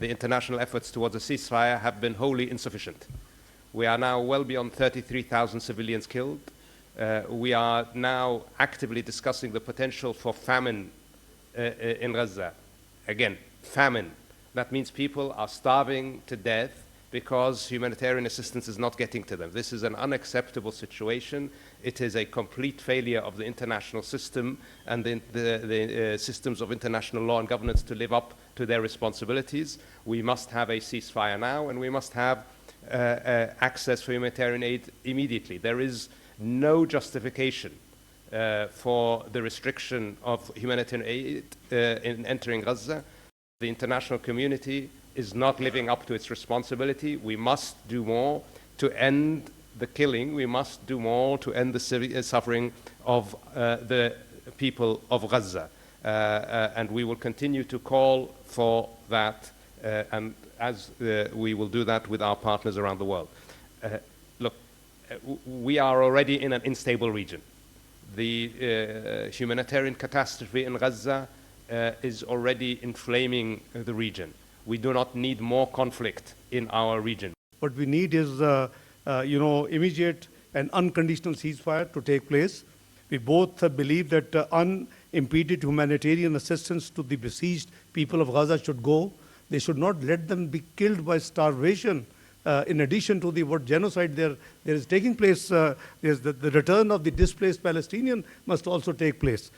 the international efforts towards a ceasefire have been wholly insufficient. We are now well beyond 33,000 civilians killed. We are now actively discussing the potential for famine in Gaza. Again, famine. That means people are starving to death because humanitarian assistance is not getting to them. This is an unacceptable situation. It is a complete failure of the international system and the systems of international law and governance to live up to their responsibilities. We must have a ceasefire now, and we must have access for humanitarian aid immediately. There is no justification for the restriction of humanitarian aid in entering Gaza. The international community is not living up to its responsibility. We must do more to end the killing. We must do more to end the suffering of the people of Gaza. And we will continue to call for that, and as we will do that with our partners around the world. Look, we are already in an unstable region. The humanitarian catastrophe in Gaza is already inflaming the region. We do not need more conflict in our region. What we need is, immediate and unconditional ceasefire to take place. We both believe that unimpeded humanitarian assistance to the besieged people of Gaza should go. They should not let them be killed by starvation. In addition to the genocide there is taking place, the return of the displaced Palestinian must also take place.